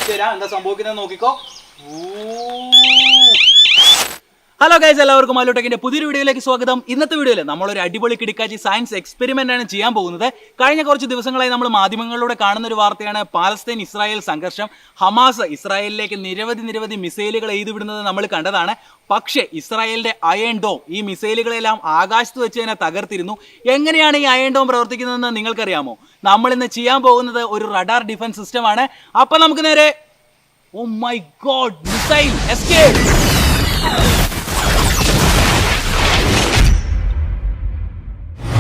കാണിച്ചു തരാം എന്താ സംഭവിക്കുന്നത് നോക്കിക്കോ. ഹലോ ഗൈസ്, എല്ലാവർക്കും അലോടെക്കിന്റെ പുതിയൊരു വീഡിയോയിലേക്ക് സ്വാഗതം. ഇന്നത്തെ വീഡിയോയിൽ നമ്മളൊരു അടിപൊളി കിടക്കാച്ചി സയൻസ് എക്സ്പെരിമെന്റ് ആണ് ചെയ്യാൻ പോകുന്നത്. കഴിഞ്ഞ കുറച്ച് ദിവസങ്ങളായി നമ്മൾ മാധ്യമങ്ങളിലൂടെ കാണുന്ന ഒരു വാർത്തയാണ് പാലസ്തീൻ ഇസ്രായേൽ സംഘർഷം. ഹമാസ് ഇസ്രായേലിലേക്ക് നിരവധി മിസൈലുകൾ എയ്തുവിടുന്നത് നമ്മൾ കണ്ടതാണ്. പക്ഷേ ഇസ്രായേലിന്റെ അയൺ ഡോം ഈ മിസൈലുകളെല്ലാം ആകാശത്ത് വെച്ച് തന്നെ തകർത്തിരുന്നു. എങ്ങനെയാണ് ഈ അയൺ ഡോം പ്രവർത്തിക്കുന്നതെന്ന് നിങ്ങൾക്കറിയാമോ? നമ്മൾ ഇന്ന് ചെയ്യാൻ പോകുന്നത് ഒരു റഡാർ ഡിഫൻസ് സിസ്റ്റം ആണ്. അപ്പൊ നമുക്ക് നേരെ oh my God, missile escape.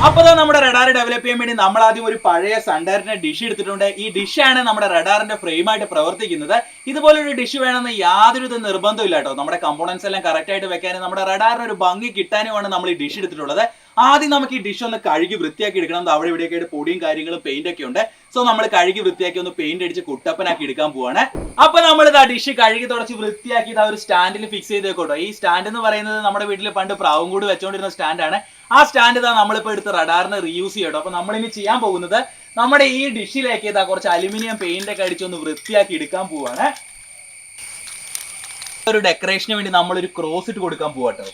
അപ്പൊ നമ്മുടെ റഡാർ ഡെവലപ്പ് ചെയ്യാൻ വേണ്ടി നമ്മൾ ആദ്യം ഒരു പഴയ സൺഡയറിന്റെ ഡിഷ് എടുത്തിട്ടുണ്ട്. ഈ ഡിഷാണ് നമ്മുടെ റഡാറിന്റെ ഫ്രെയിം ആയിട്ട് പ്രവർത്തിക്കുന്നത്. ഇതുപോലൊരു ഡിഷ് വേണമെന്ന് യാതൊരു നിർബന്ധമില്ല കേട്ടോ. നമ്മുടെ കമ്പോണൻസ് എല്ലാം കറക്റ്റ് ആയിട്ട് വെക്കാനും നമ്മുടെ റഡാറിന് ഒരു ഭംഗി കിട്ടാനുമാണ് നമ്മൾ ഈ ഡിഷ് എടുത്തിട്ടുള്ളത്. ആദ്യം നമുക്ക് ഈ ഡിഷ് ഒന്ന് കഴുകി വൃത്തിയാക്കി എടുക്കണം. അവിടെ ഇവിടെയൊക്കെ ആയിട്ട് പൊടിയും കാര്യങ്ങളും പെയിന്റ് ഒക്കെ ഉണ്ട്. സോ നമ്മൾ കഴുകി വൃത്തിയാക്കി ഒന്ന് പെയിന്റ് അടിച്ച് കുട്ടപ്പനാക്കി എടുക്കാൻ പോവാണ്. അപ്പൊ നമ്മൾ ആ ഡിഷ് കഴുകി തുടച്ച് വൃത്തിയാക്കി ഒരു സ്റ്റാൻഡിൽ ഫിക്സ് ചെയ്തേക്കോട്ടോ. ഈ സ്റ്റാൻഡ് എന്ന് പറയുന്നത് നമ്മുടെ വീട്ടിൽ പണ്ട് പ്രാവും കൂടി വെച്ചോണ്ടിരുന്ന സ്റ്റാൻഡാണ്. ആ സ്റ്റാൻഡ് നമ്മളിപ്പോ എടുത്ത് റഡാറിന് റീയൂസ് ചെയ്യട്ടോ. അപ്പൊ നമ്മളിനി ചെയ്യാൻ പോകുന്നത് നമ്മുടെ ഈ ഡിഷിലേക്ക് കുറച്ച് അലുമിനിയം പെയിന്റ് ഒക്കെ അടിച്ചൊന്ന് വൃത്തിയാക്കി എടുക്കാൻ പോവാണ്. ഒരു ഡെക്കറേഷന് വേണ്ടി നമ്മളൊരു ക്രോസ് ഇട്ട് കൊടുക്കാൻ പോവാട്ടോ.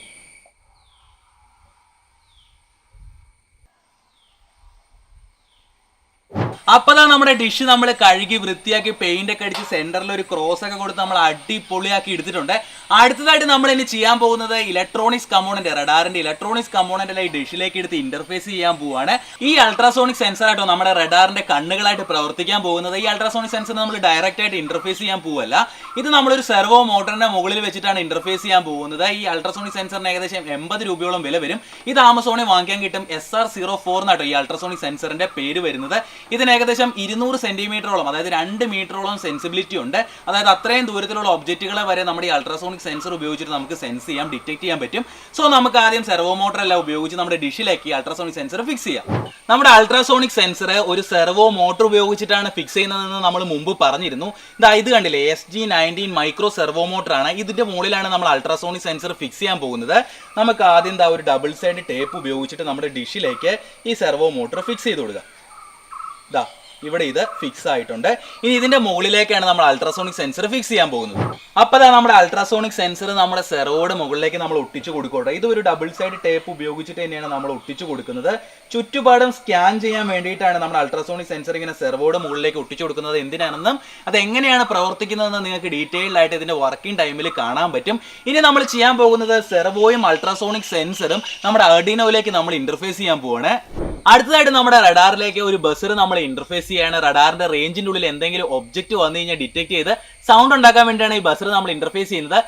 അപ്പതാ നമ്മുടെ ഡിഷ് നമ്മൾ കഴുകി വൃത്തിയാക്കി പെയിന്റ് ഒക്കെ അടിച്ച് സെന്ററിൽ ഒരു ക്രോസ് ഒക്കെ കൊടുത്ത് നമ്മൾ അടിപൊളിയാക്കി എടുത്തിട്ടുണ്ട്. അടുത്തതായിട്ട് നമ്മൾ ഇനി ചെയ്യാൻ പോകുന്നത് ഇലക്ട്രോണിക്സ് കമ്പോണന്റ്, റഡാറിന്റെ ഇലക്ട്രോണിക്സ് കമ്പോണന്റ് ഈ ഡിഷിലേക്ക് എടുത്ത് ഇന്റർഫേസ് ചെയ്യാൻ പോവാണ്. ഈ അൾട്രാസോണിക് സെൻസർ ആയിട്ടോ നമ്മുടെ റഡാറിന്റെ കണ്ണുകളായിട്ട് പ്രവർത്തിക്കാൻ പോകുന്നത്. ഈ അൾട്രാസോണിക് സെൻസർ നമ്മൾ ഡയറക്റ്റ് ആയിട്ട് ഇന്റർഫേസ് ചെയ്യാൻ പോവല്ല. ഇത് നമ്മളൊരു സെർവോ മോട്ടറിന്റെ മുകളിൽ വെച്ചിട്ടാണ് ഇന്റർഫേസ് ചെയ്യാൻ പോകുന്നത്. ഈ അൾട്രാസോണിക് സെൻസറിന് ഏകദേശം 80 രൂപയോളം വില വരും. ഇത് ആമസോണിൽ വാങ്ങിക്കാൻ കിട്ടും. SR04 എന്നാട്ടോ ഈ അൾട്രാസോണിക് സെൻസറിന്റെ പേര് വരുന്നത്. ഇതിന് ഏകദേശം 200 സെന്റിമീറ്ററോളം, അതായത് 2 മീറ്ററോളം സെൻസിബിലിറ്റി ഉണ്ട്. അതായത് അത്രയും ദൂരത്തിലുള്ള ഒബ്ജക്റ്റുകളെ വരെ നമ്മുടെ ഈ അൾട്രാസോണിക് സെൻസർ ഉപയോഗിച്ചിട്ട് നമുക്ക് സെൻസ് ചെയ്യാം, ഡിറ്റക്ട് ചെയ്യാൻ പറ്റും. സോ നമുക്ക് ആദ്യം സെർവോ മോട്ടർ എല്ലാം ഉപയോഗിച്ച് നമ്മുടെ ഡിഷിലേക്ക് അൾട്രാസോണിക് സെൻസർ ഫിക്സ് ചെയ്യാം. നമ്മുടെ അൾട്രാസോണിക് സെൻസർ ഒരു സെർവോ മോട്ടർ ഉപയോഗിച്ചിട്ടാണ് ഫിക്സ് ചെയ്യുന്നതെന്ന് നമ്മൾ മുമ്പ് പറഞ്ഞിരുന്നു. ഇത് കണ്ടില്ലേ, SG19 മൈക്രോ സെർവോ മോട്ടർ ആണ്. ഇതിന്റെ മുകളിലാണ് നമ്മൾ അൾട്രാസോണിക് സെൻസർ ഫിക്സ് ചെയ്യാൻ പോകുന്നത്. നമുക്ക് ആദ്യം ഒരു ഡബിൾ സൈഡ് ടേപ്പ് ഉപയോഗിച്ചിട്ട് നമ്മുടെ ഡിഷിലേക്ക് ഈ സെർവോ മോട്ടർ ഫിക്സ് ചെയ്ത് കൊടുക്കുക. ഇവിടെ ഇത് ഫിക്സ് ആയിട്ടുണ്ട്. ഇനി ഇതിന്റെ മുകളിലേക്കാണ് നമ്മൾ അൾട്രാസോണിക് സെൻസർ ഫിക്സ് ചെയ്യാൻ പോകുന്നത്. അപ്പൊ നമ്മുടെ അൾട്രാസോണിക് സെൻസർ നമ്മുടെ സെർവോയുടെ മുകളിലേക്ക് നമ്മൾ ഒട്ടിച്ചു കൊടുക്കട്ടെ. ഇത് ഒരു ഡബിൾ സൈഡ് ടേപ്പ് ഉപയോഗിച്ചിട്ട് തന്നെയാണ് നമ്മൾ ഒട്ടിച്ചു കൊടുക്കുന്നത്. ചുറ്റുപാടും സ്കാൻ ചെയ്യാൻ വേണ്ടിയിട്ടാണ് നമ്മൾ അൾട്രാസോണിക് സെൻസർ ഇങ്ങനെ സെർവോയുടെ മുകളിലേക്ക് ഒട്ടിച്ചു കൊടുക്കുന്നത്. എന്തിനാണെന്നും അത് എങ്ങനെയാണ് പ്രവർത്തിക്കുന്നതെന്ന് നിങ്ങൾക്ക് ഡീറ്റെയിൽഡ് ആയിട്ട് ഇതിന്റെ വർക്കിംഗ് ടൈമിൽ കാണാൻ പറ്റും. ഇനി നമ്മൾ ചെയ്യാൻ പോകുന്നത് സെർവോയും അൾട്രാസോണിക് സെൻസറും നമ്മുടെ ആർഡിനോയിലേക്ക് നമ്മൾ ഇന്റർഫേസ് ചെയ്യാൻ പോവാണ്. അടുത്തതായിട്ട് നമ്മുടെ റഡാറിലേക്ക് ഒരു ബസർ നമ്മൾ ഇന്റർഫേസ് ചെയ്യാണ്. റഡാറിന്റെ റേഞ്ചിന്റെ ഉള്ളിൽ എന്തെങ്കിലും ഒബ്ജക്റ്റ് വന്നു കഴിഞ്ഞാൽ ഡിറ്റക്ട് ചെയ്ത് സൗണ്ട് ഉണ്ടാക്കാൻ വേണ്ടിയാണ് ഈ ബസർ നമ്മൾ ഇന്റർഫേസ് ചെയ്യുന്നത്.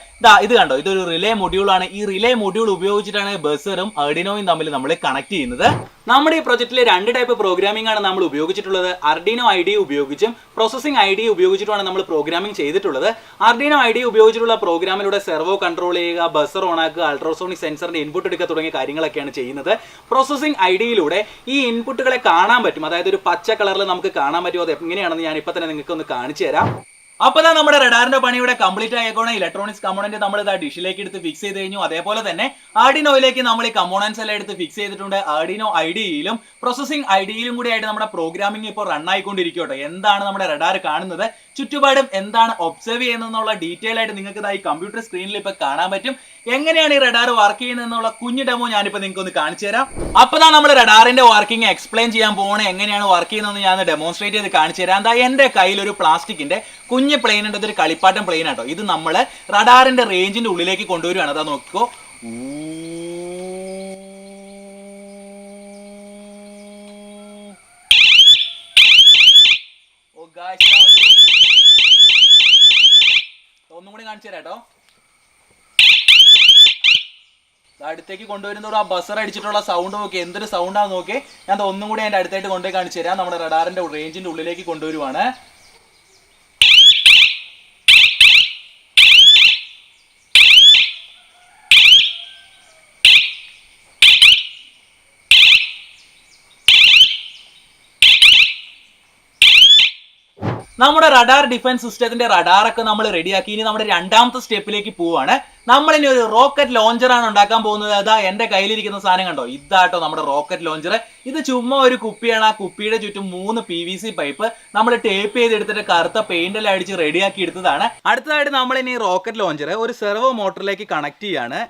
ഇത് കണ്ടോ, ഇതൊരു റിലേ മൊഡ്യൂൾ ആണ്. ഈ റിലേ മൊഡ്യൂൾ ഉപയോഗിച്ചിട്ടാണ് ബസറും ആർഡിനോയും തമ്മിൽ നമ്മൾ കണക്ട് ചെയ്യുന്നത്. നമ്മുടെ ഈ പ്രൊജക്റ്റിൽ 2 ടൈപ്പ് പ്രോഗ്രാമിംഗ് ആണ് നമ്മൾ ഉപയോഗിച്ചിട്ടുള്ളത്. ആർഡിനോ IDE ഉപയോഗിച്ചും പ്രോസസിംഗ് IDE ഉപയോഗിച്ചിട്ടുമാണ് നമ്മൾ പ്രോഗ്രാമിംഗ് ചെയ്തിട്ടുള്ളത്. ആർഡിനോ IDE ഉപയോഗിച്ചിട്ടുള്ള പ്രോഗ്രാമിലൂടെ സെർവോ കൺട്രോൾ ചെയ്യുക, ബസർ ഓൺ ആക്കുക, അൾട്രാസോണിക് സെൻസറിന്റെ ഇൻപുട്ട് എടുക്കുക തുടങ്ങിയ കാര്യങ്ങളൊക്കെയാണ് ചെയ്യുന്നത്. പ്രോസസിംഗ് IDEയിലൂടെ ഈ ഇൻപുട്ടുകളെ കാണാൻ പറ്റും. അതായത് ഒരു പച്ച കളറിൽ നമുക്ക് കാണാൻ പറ്റുമോ, അത് എങ്ങനെയാണെന്ന് ഞാൻ ഇപ്പൊ തന്നെ നിങ്ങൾക്ക് ഒന്ന് കാണിച്ചു തരാം. അപ്പൊ നമ്മുടെ റഡാറിന്റെ പണി ഇവിടെ കംപ്ലീറ്റ് ആയിക്കോണെ. ഇലക്ട്രോണിക്സ് കമ്പോണന്റ് നമ്മൾ ഡിഷിലേക്ക് എടുത്ത് ഫിക്സ് ചെയ്ത് കഴിഞ്ഞു. അതേപോലെ തന്നെ ആർഡിനോയിലേക്ക് നമ്മൾ ഈ കമ്പോണൻസ് എല്ലാം എടുത്ത് ഫിക്സ് ചെയ്തിട്ടുണ്ട്. ആർഡിനോ IDEയിലും പ്രോസസിംഗ് IDEയിലും കൂടി ആയിട്ട് നമ്മുടെ പ്രോഗ്രാമിംഗ് ഇപ്പോൾ റൺ ആയിക്കൊണ്ടിരിക്കട്ടെ. എന്താണ് നമ്മുടെ റഡാർ കാണുന്നത്, ചുറ്റുപാടും എന്താണ് ഒബ്സർവ് ചെയ്യുന്നതെന്നുള്ള ഡീറ്റെയിൽ ആയിട്ട് നിങ്ങൾക്ക് ഈ കമ്പ്യൂട്ടർ സ്ക്രീനിൽ ഇപ്പൊ കാണാൻ പറ്റും. എങ്ങനെയാണ് ഈ റഡാർ വർക്ക് ചെയ്യുന്നതെന്നുള്ള കുഞ്ഞു ഡെമോ ഞാനിപ്പോ നിങ്ങൾക്ക് ഒന്ന് കാണിച്ചു തരാം. അപ്പൊ നമ്മൾ റഡാറിന്റെ വർക്കിംഗ് എക്സ്പ്ലെയിൻ ചെയ്യാൻ പോകണേ. എങ്ങനെയാണ് വർക്ക് ചെയ്യുന്നതെന്ന് ഞാൻ ഡെമോൺസ്ട്രേറ്റ് ചെയ്ത് കാണിച്ചു തരാം. എന്റെ കയ്യിൽ ഒരു പ്ലാസ്റ്റിക്കിന്റെ കുഞ്ഞ് പ്ലെയിൻ ഉണ്ട്. ഇതൊരു കളിപ്പാട്ടം പ്ലെയിൻ ആട്ടോ. ഇത് നമ്മൾ റഡാറിന്റെ റേഞ്ചിന്റെ ഉള്ളിലേക്ക് കൊണ്ടുവരികയാണ്. അതാ നോക്കിക്കോ. ഒന്നും കൂടി കാണിച്ചു തരാം കേട്ടോ. അടുത്തേക്ക് കൊണ്ടുവരുന്നതോട് ആ ബസർ അടിച്ചിട്ടുള്ള സൗണ്ട് നോക്കി, എന്തൊരു സൗണ്ടാന്ന് നോക്കി. ഞാൻ ഒന്നും കൂടി അതിന്റെ അടുത്തായിട്ട് കൊണ്ടുപോയി കാണിച്ചു തരാം. നമ്മുടെ റഡാറിന്റെ റേഞ്ചിന്റെ ഉള്ളിലേക്ക് കൊണ്ടുവരുവാണ്. നമ്മുടെ റഡാർ ഡിഫൻസ് സിസ്റ്റത്തിന്റെ റഡാറൊക്കെ നമ്മൾ റെഡിയാക്കി. ഇനി നമ്മുടെ രണ്ടാമത്തെ സ്റ്റെപ്പിലേക്ക് പോവാണ്. നമ്മളിനി ഒരു റോക്കറ്റ് ലോഞ്ചർ ആണ് ഉണ്ടാക്കാൻ പോകുന്നത്. അതാ എന്റെ കയ്യിലിരിക്കുന്ന സാധനം കണ്ടോ, ഇതാട്ടോ നമ്മുടെ റോക്കറ്റ് ലോഞ്ചർ. ഇത് ചുമ്മാ ഒരു കുപ്പിയാണ്. ആ കുപ്പിയുടെ ചുറ്റും 3 PVC പൈപ്പ് നമ്മൾ ടേപ്പ് ചെയ്തെടുത്തിട്ട് കറുത്ത പെയിന്റ് എല്ലാം അടിച്ച് റെഡിയാക്കി എടുത്തതാണ്. അടുത്തതായിട്ട് നമ്മളിനി റോക്കറ്റ് ലോഞ്ചർ ഒരു സെർവോ മോട്ടറിലേക്ക് കണക്ട് ചെയ്യാണ്.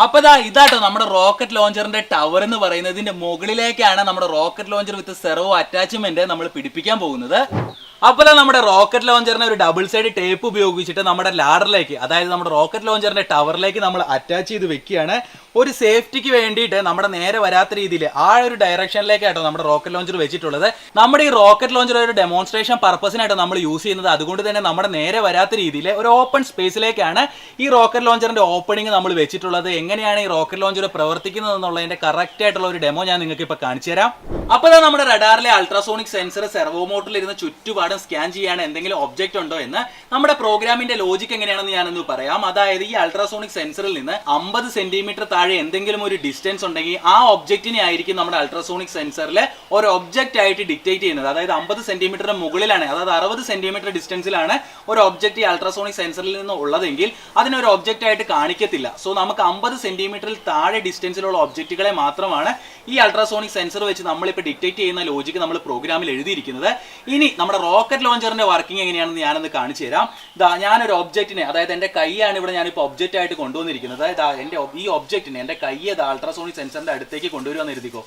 അപ്പൊ ഇതാട്ടോ നമ്മുടെ റോക്കറ്റ് ലോഞ്ചറിന്റെ ടവർ എന്ന് പറയുന്നത്. ഇതിന്റെ മുകളിലേക്കാണ് നമ്മുടെ റോക്കറ്റ് ലോഞ്ചർ വിത്ത് സെർവോ അറ്റാച്ച്മെന്റ് നമ്മൾ പിടിപ്പിക്കാൻ പോകുന്നത്. അപ്പോൾ നമ്മുടെ റോക്കറ്റ് ലോഞ്ചറിനെ ഒരു ഡബിൾ സൈഡ് ടേപ്പ് ഉപയോഗിച്ചിട്ട് നമ്മുടെ ലാഡറിലേക്ക്, അതായത് നമ്മുടെ റോക്കറ്റ് ലോഞ്ചറിന്റെ ടവറിലേക്ക് നമ്മൾ അറ്റാച്ച് ചെയ്ത് വെക്കുകയാണ്. ഒരു സേഫ്റ്റിക്ക് വേണ്ടിയിട്ട് നമ്മുടെ നേരെ വരാത്ത രീതിയിൽ ആ ഒരു ഡയറക്ഷനിലേക്കാട്ടോ നമ്മുടെ റോക്കറ്റ് ലോഞ്ചർ വെച്ചിട്ടുള്ളത്. നമ്മുടെ ഈ റോക്കറ്റ് ലോഞ്ചർ ഒരു ഡെമോൺസ്ട്രേഷൻ പർപ്പസിനായിട്ട് നമ്മൾ യൂസ് ചെയ്യുന്നത്. അതുകൊണ്ട് തന്നെ നമ്മുടെ നേരെ വരാത്ത രീതിയിൽ ഒരു ഓപ്പൺ സ്പേസിലേക്കാണ് ഈ റോക്കറ്റ് ലോഞ്ചറിന്റെ ഓപ്പണിംഗ് നമ്മൾ വെച്ചിട്ടുള്ളത്. എങ്ങനെയാണ് ഈ റോക്കറ്റ് ലോഞ്ചർ പ്രവർത്തിക്കുന്നത് എന്നുള്ളതിന്റെ കറക്റ്റ് ആയിട്ടുള്ള ഒരു ഡെമോ ഞാൻ നിങ്ങൾക്ക് ഇപ്പോൾ കാണിച്ചു തരാം. അപ്പോൾ നമ്മുടെ റഡാറിലെ അൾട്രാസോണിക് സെൻസർ സെർവോ മോട്ടറിൽ ഇരുന്ന് ചുറ്റുപാടും സ്കാൻ ചെയ്യാണ് എന്തെങ്കിലും ഒബ്ജക്റ്റ് ഉണ്ടോ എന്ന്. നമ്മുടെ പ്രോഗ്രാമിന്റെ ലോജിക് എങ്ങനെയാണെന്ന് ഞാനൊന്ന് പറയാം. അതായത് ഈ അൾട്രാസോണിക് സെൻസറിൽ നിന്ന് 50 സെന്റിമീറ്റർ താഴെ എന്തെങ്കിലും ഒരു ഡിസ്റ്റൻസ് ഉണ്ടെങ്കിൽ ആ ഒബ്ജക്റ്റിനെ ആയിരിക്കും നമ്മുടെ അൾട്രാസോണിക് സെൻസറിൽ ഒരു ഒബ്ജക്റ്റ് ആയിട്ട് ഡിക്റ്റേറ്റ് ചെയ്യുന്നത്. അതായത് 50 സെന്റിമീറ്ററിന് മുകളിലാണ്, അതായത് 60 സെന്റിമീറ്റർ ഡിസ്റ്റൻസിലാണ് ഒരു ഒബ്ജക്റ്റ് ഈ അൾട്രാസോണിക് സെൻസറിൽ നിന്ന് ഉള്ളതെങ്കിൽ അതിനൊരു ഒബ്ജക്റ്റ് ആയിട്ട് കാണിക്കത്തില്ല. സോ നമുക്ക് 50 സെന്റിമീറ്ററിൽ താഴെ ഡിസ്റ്റൻസിലുള്ള ഒബ്ജക്റ്റുകളെ മാത്രമാണ് ഈ അൾട്രാസോണിക് സെൻസർ വെച്ച് നമ്മളിപ്പോൾ ഡിക്റ്റേറ്റ് ചെയ്യുന്ന ലോജിക്ക് നമ്മൾ പ്രോഗ്രാമിൽ എഴുതിയിരിക്കുന്നത്. ഇനി നമ്മുടെ റോക്കറ്റ് ലോഞ്ചറിന്റെ വർക്കിംഗ് എങ്ങനെയാണെന്ന് ഞാനൊന്ന് കാണിച്ചു തരാം. ഞാനൊരു ഒബ്ജക്റ്റിനെ, അതായത് എന്റെ കൈയാണ് ഇവിടെ ഞാനിപ്പോൾ ഒബ്ജക്റ്റ് ആയിട്ട് കൊണ്ടുവന്നിരിക്കുന്നത്. എന്റെ ഈ ഒബ്ജക്റ്റിനെ എന്റെ കൈയെ അൾട്രാസോണിക് സെൻസറിന്റെ അടുത്തേക്ക് കൊണ്ടുവരുമെന്ന് എഴുതിക്കോ.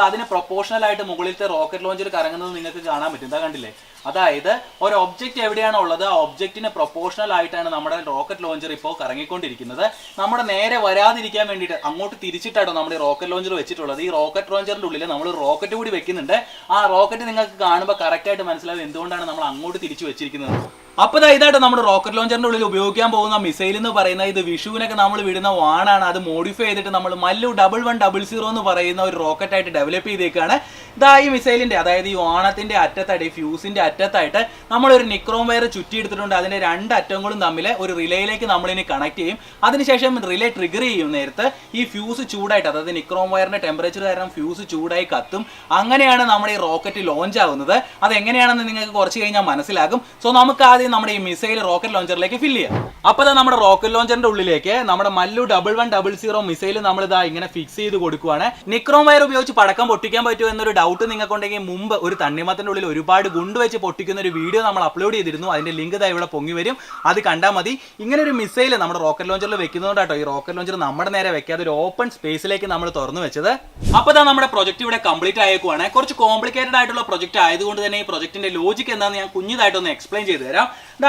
അതിന് പ്രൊപ്പോർഷണൽ ആയിട്ട് മുകളിലത്തെ റോക്കറ്റ് ലോഞ്ചർ കറങ്ങുന്നത് നിങ്ങൾക്ക് കാണാൻ പറ്റും. കണ്ടില്ലേ? അതായത് ഒരു ഒബ്ജക്റ്റ് എവിടെയാണോ ഉള്ളത് ആ ഒബ്ജക്റ്റിന് പ്രൊപ്പോർഷണൽ ആയിട്ടാണ് നമ്മുടെ റോക്കറ്റ് ലോഞ്ചർ ഇപ്പോൾ കറങ്ങിക്കൊണ്ടിരിക്കുന്നത്. നമ്മുടെ നേരെ വരാതിരിക്കാൻ വേണ്ടിയിട്ട് അങ്ങോട്ട് തിരിച്ചിട്ടാണോ നമ്മുടെ റോക്കറ്റ് ലോഞ്ചർ വെച്ചിട്ടുള്ളത്. ഈ റോക്കറ്റ് ലോഞ്ചറിന്റെ ഉള്ളിൽ നമ്മൾ റോക്കറ്റ് കൂടി വെക്കുന്നുണ്ട്. ആ റോക്കറ്റ് നിങ്ങൾക്ക് കാണുമ്പോൾ കറക്റ്റ് ആയിട്ട് മനസ്സിലാവും എന്തുകൊണ്ടാണ് നമ്മൾ അങ്ങോട്ട് തിരിച്ചു വെച്ചിരിക്കുന്നത്. അപ്പോൾ ഇതായിട്ട് നമ്മുടെ റോക്കറ്റ് ലോഞ്ചറിന്റെ ഉള്ളിൽ ഉപയോഗിക്കാൻ പോകുന്ന മിസൈൽ എന്ന് പറയുന്നത് ഇത് വിഷുവിനൊക്കെ നമ്മൾ വിടുന്ന വാണാണ്. അത് മോഡിഫൈ ചെയ്തിട്ട് നമ്മൾ മല്ലു 1100 എന്ന് പറയുന്ന ഒരു റോക്കറ്റ് ആയിട്ട് ഡെവലപ്പ് ചെയ്തേക്കാണ്. ഈ മിസൈലിന്റെ, അതായത് ഈ വാണത്തിന്റെ അറ്റത്തായിട്ട്, ഈ ഫ്യൂസിന്റെ അറ്റത്തായിട്ട് നമ്മളൊരു നിക്രോം വയർ ചുറ്റിയെടുത്തിട്ടുണ്ട്. അതിന്റെ 2 അറ്റങ്ങളും തമ്മിൽ ഒരു റിലേയിലേക്ക് നമ്മളിനി കണക്ട് ചെയ്യും. അതിനുശേഷം റിലേ ട്രിഗർ ചെയ്യും നേരത്തെ ഈ ഫ്യൂസ് ചൂടായിട്ട്, അതായത് നിക്രോം വയറിന്റെ ടെമ്പറേച്ചർ കാരണം ഫ്യൂസ് ചൂടായി കത്തും. അങ്ങനെയാണ് നമ്മുടെ ഈ റോക്കറ്റ് ലോഞ്ച് ആവുന്നത്. അതെങ്ങനെയാണെന്ന് നിങ്ങൾക്ക് കുറച്ച് കഴിഞ്ഞാൽ മനസ്സിലാകും. സോ നമുക്ക് ആദ്യം നമ്മുടെ ഈ മിസൈൽ റോക്കറ്റ് ലോഞ്ചറിലേക്ക് ഫില്ല് ചെയ്യാം. അപ്പോൾ നമ്മുടെ റോക്കറ്റ് ലോഞ്ചറിന്റെ ഉള്ളിലേക്ക് നമ്മുടെ മല്ലു 1100 മിസൈൽ നമ്മൾ ഇങ്ങനെ ഫിക്സ് ചെയ്ത് കൊടുക്കുവാണ്. നിക്രോം വയർ ഉപയോഗിച്ച് പടക്കം പൊട്ടിക്കാൻ പറ്റുമോ എന്നൊരു ഡൗട്ട് നിങ്ങൾക്കുണ്ടെങ്കിൽ മുമ്പ് ഒരു തണ്ണിമത്തന്റെ ഉള്ളിൽ ഒരുപാട് ഗുണ്ട് വെച്ച് പൊട്ടിക്കുന്ന ഒരു വീഡിയോ നമ്മൾ അപ്ലോഡ് ചെയ്തിരുന്നു. അതിന്റെ ലിങ്ക് ഇവിടെ പൊങ്ങി വരും, അത് കണ്ടാൽ മതി. ഇങ്ങനെ ഒരു മിസൈൽ നമ്മുടെ റോക്കറ്റ് ലോഞ്ചറിൽ വെക്കുന്നതുകൊണ്ടാട്ടോ ഈ റോക്കറ്റ് ലോഞ്ചർ നമ്മുടെ നേരെ വെക്കാതെ ഒരു ഓപ്പൺ സ്പേസിലേക്ക് നമ്മൾ തുറന്നു വെച്ചത്. അപ്പോൾ നമ്മുടെ പ്രൊജക്ട് ഇവിടെ കംപ്ലീറ്റ് ആയേക്കുവാണ്. കുറച്ച് കോംപ്ലിക്കേറ്റഡ് ആയിട്ടുള്ള പ്രൊജക്ട് ആയതുകൊണ്ട് തന്നെ ഈ പ്രൊജക്ടിന്റെ ലോജിക് എന്താണെന്ന് ഞാൻ കുഞ്ഞിതായിട്ടൊന്ന് എക്സ്പ്ലെയിൻ ചെയ്തു തരാം.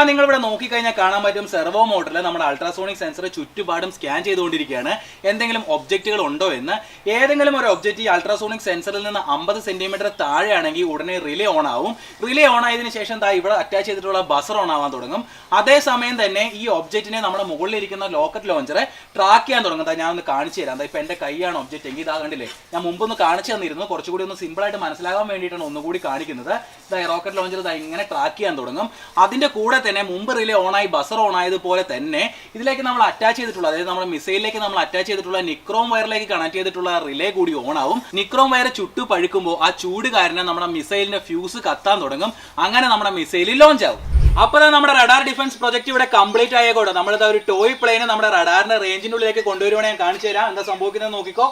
നിങ്ങൾ ഇവിടെ നോക്കിക്കഴിഞ്ഞാൽ കാണാൻ പറ്റും സെർവോ മോട്ടറിൽ നമ്മുടെ അൾട്രാസോണിക് സെൻസർ ചുറ്റുപാടും സ്കാൻ ചെയ്തുകൊണ്ടിരിക്കുകയാണ് എന്തെങ്കിലും ഒബ്ജക്റ്റുകൾ ഉണ്ടോ എന്ന്. ഏതെങ്കിലും ഒരു ഒബ്ജക്റ്റ് ഈ അൾട്രാസോണിക് സെൻസറിൽ നിന്ന് 50 സെന്റിമീറ്റർ താഴെയാണെങ്കിൽ ഉടനെ റിലേ ഓൺ ആവും. റിലേ ഓൺ ആയതിനു ശേഷം ഇവിടെ അറ്റാച്ച് ചെയ്തിട്ടുള്ള ബസർ ഓൺ ആവാൻ തുടങ്ങും. അതേസമയം തന്നെ ഈ ഒബ്ജക്റ്റിനെ നമ്മുടെ മുകളിലിരിക്കുന്ന റോക്കറ്റ് ലോഞ്ചറെ ട്രാക്ക് ചെയ്യാൻ തുടങ്ങും. ഞാൻ ഒന്ന് കാണിച്ചു തരാം. ഇപ്പൊ എന്റെ കൈയാണ് ഒബ്ജക്റ്റ് എങ്കിൽ കണ്ടില്ലേ, ഞാൻ മുമ്പൊന്ന് കാണിച്ചു തന്നിരുന്നു. കുറച്ചുകൂടി ഒന്ന് സിമ്പിൾ ആയിട്ട് മനസ്സിലാകാൻ വേണ്ടിയിട്ടാണ് ഒന്നുകൂടി കാണിക്കുന്നത്. റോക്കറ്റ് ലോഞ്ചർ ഇങ്ങനെ ട്രാക്ക് ചെയ്യാൻ തുടങ്ങും. അതിന്റെ കൂടെ തന്നെ മുമ്പ് റിലേ ഓണായി ബസർ ഓൺ ആയതുപോലെ തന്നെ ഇതിലേക്ക് നമ്മൾ അറ്റാച്ച് ചെയ്തിട്ടുള്ള, അതായത് നമ്മുടെ മിസൈലിലേക്ക് നമ്മൾ അറ്റാച്ച് ചെയ്തിട്ടുള്ള നിക്രോം വയറിലേക്ക് കണക്ട് ചെയ്തിട്ടുള്ള റിലേ കൂടി ഓൺ ആവും. നിക്രോം വയർ ചുട്ടു പഴുക്കുമ്പോൾ ആ ചൂട് കാരണം നമ്മുടെ മിസൈലിന്റെ ഫ്യൂസ് കത്താൻ തുടങ്ങും. അങ്ങനെ നമ്മുടെ മിസൈൽ ലോഞ്ച് ആവും. അപ്പോൾ നമ്മുടെ റഡാർ ഡിഫൻസ് പ്രൊജക്ട് ഇവിടെ കംപ്ലീറ്റ് ആയ കൂടെ നമ്മളിത് ഒരു ടോയ് പ്ലെയിനെ നമ്മുടെ റഡാറിന്റെ റേഞ്ചിന്റെ ഉള്ളിലേക്ക് കൊണ്ടുവരുവാണെങ്കിൽ ഞാൻ കാണിച്ചു തരാം എന്താ സംഭവിക്കുന്നത് നോക്കിക്കോ.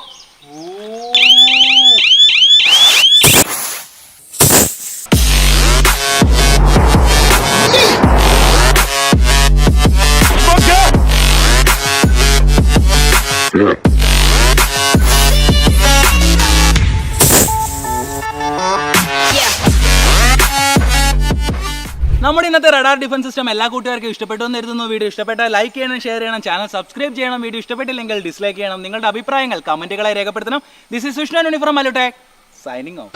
നമ്മുടെ ഇന്നത്തെ റഡാർ ഡിഫൻസ് സിസ്റ്റം എല്ലാ കൂട്ടുകാർക്കും ഇഷ്ടപ്പെട്ടു എന്ന് കരുതുന്നു. വീഡിയോ ഇഷ്ടപ്പെട്ടാൽ ലൈക്ക് ചെയ്യണം, ഷെയർ ചെയ്യണം, ചാനൽ സബ്സ്ക്രൈബ് ചെയ്യണം. വീഡിയോ ഇഷ്ടപ്പെട്ടില്ലെങ്കിൽ ഡിസ്ലൈക്ക് ചെയ്യണം. നിങ്ങളുടെ അഭിപ്രായങ്ങൾ കമന്റുകളായി രേഖപ്പെടുത്തണം. This is Vishnu from Mallu tech signing off.